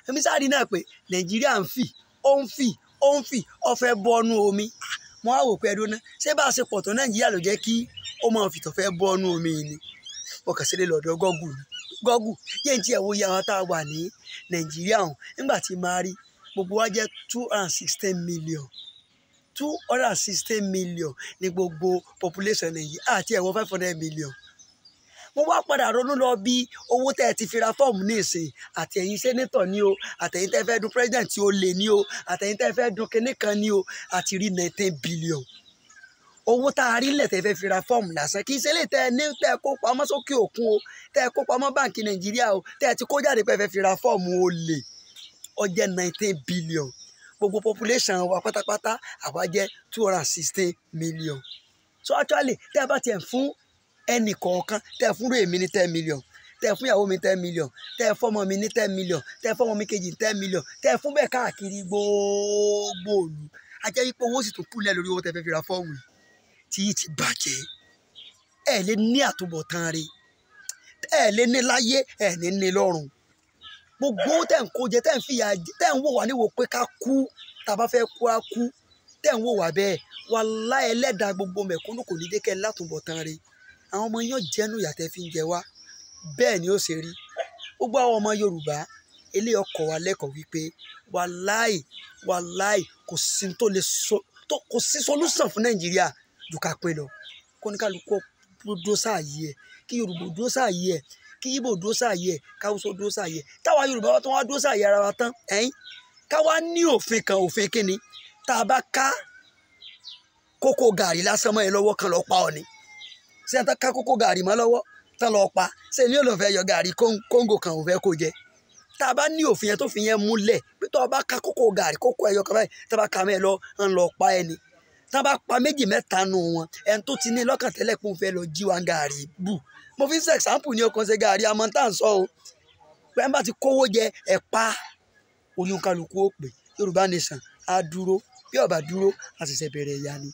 èmi sáré náà pé nàìjíríà ń fì ó ń fì ó fẹ́ bọ́nú omi mo á wò pé ẹdún náà ṣé bá a ṣe pọ̀ tó nàìjíríà ló jẹ́ kí ó máa fìtọ̀ fẹ́ bọ́nú omi ni mo kàn sílẹ̀ lọ́dọ̀ gọ́gù yẹn tí ẹ̀ wo iye àwọn tá a wà ní nàìjíríà ọ̀hún nígbà tí máa rí gbogbo wa jẹ́ 216 million 216 million ní gbogbo population nàìjíríà àti ẹ̀wọ̀n 500 million. mo wá padà ronú lọ bí owó tẹ́ ẹ ti fi ra fọ́ọ̀mù ní ìsìn àti ẹ̀yin sẹ́nétọ̀ ní o àtẹ̀yin tẹ́ fẹ́ dún president tí ó lè ní o àtẹ̀yin tẹ́ fẹ́ dún kinní kan ní o àti rí 19 billion. owó tá a rí lẹ̀ tẹ́ fẹ́ fi ra fọ́ọ̀mù lásán kì í ṣe lè tẹ́ ẹ ní tẹ́ ẹ kó pamọ́ sókè òkun o tẹ́ ẹ kó pamọ́ báǹkì nàìjíríà o tẹ́ ẹ ti kó jáde pé ẹ fẹ́ fi ra fọ́ọ̀mù o lè ó jẹ́ 19 billion. gbogbo population wa pátápátá àwa jẹ́ 216 million. so actually tẹ́ ẹ bá tiẹ̀ fún ẹnì kọ̀ọ̀kan tẹ́ ẹ fún èmi ní 10 million tẹ́ ẹ fún ìyàwó mi 10 million tẹ́ ẹ fọ́mọ mi ní 10 million tẹ́ ẹ fọ́mọ mi kejì 10 million tẹ́ ẹ fún bẹ́ẹ̀ káàkiri gbogbo òlu a jẹ́ wípé owó sì tún kúlẹ̀ lórí owó tẹ́ fẹ́ fi ra fọ́ọ̀mù tí yìí ti bàjẹ́ ẹ lè ní àtúbọ̀tán rẹ̀ ẹ lè ní láyé ẹ ní lọ́run. gbogbo tẹ́ ń kó jẹ tẹ́ ń fìyà jẹ tẹ́ ń wò wá níwò pé ká kú tá a bá fẹ́ kú á kú tẹ́ ń wò wá bẹ́ẹ̀ wàláhì ẹlẹ́dàá gbogbo mẹ̀kúnnù kò ní dé kẹ́ látúbọ̀tán rẹ̀ àwọn ọmọ yóò jẹ́nu ìyàtẹ̀ fi ń jẹ wá bẹ́ẹ̀ ni ó ṣe rí. gbogbo àwọn ọmọ Yorùbá ilé ọkọ̀ wa lẹ́kọ̀ọ́ wípé wàláhì kò sí tó lè kò sí solution fún Nàìjíríà ju ká pín lọ kó ní kálukú dúró sáàyè ẹ̀ kí Yorùbá dúró sáàyè ẹ̀ kí Ìgbò dúró sáàyè ẹ̀ káwùsọ dúró sáàyè ẹ̀ táwa Yorùbá wa tó wá dúró sáàyè ara wa tán káwa ní òfin kan òfin kíni tá a bá ká kókó gàrí lásán mọ́ ẹ lọ́wọ́ kan lọ́ọ́ pa ọ ni ṣé ẹ tán ká kókó gàrí mọ́ lọ́wọ́ tán lọ́ọ́ pa ṣé ní òun fẹ́ yọ gàrí kóńgò kan òun fẹ́ kó jẹ tá a bá ní òfin yẹn tó fi yẹn múlẹ̀ pé tó o bá ká kókó gàrí kókó ẹyọ kan báyìí tá a bá ká mẹ́ lọ ń lọ pa ẹni tá a bá pa méjì mẹ́ta nù wọn ẹni tó ti ní lọ́kàn tẹ́lẹ̀ pé òun fẹ́ lọ jí wa gàrí bù mo fi ń ṣe example ní ọkàn ṣe gàrí àmọ́ tá à ń sọ o pé ẹ bá ti kówó jẹ ẹ̀ pa oníkálukú ó pè Yorùbá nation á dúró bí ó bá dúró a ṣẹ̀ṣẹ̀ bẹ̀rẹ̀ ìyá ni.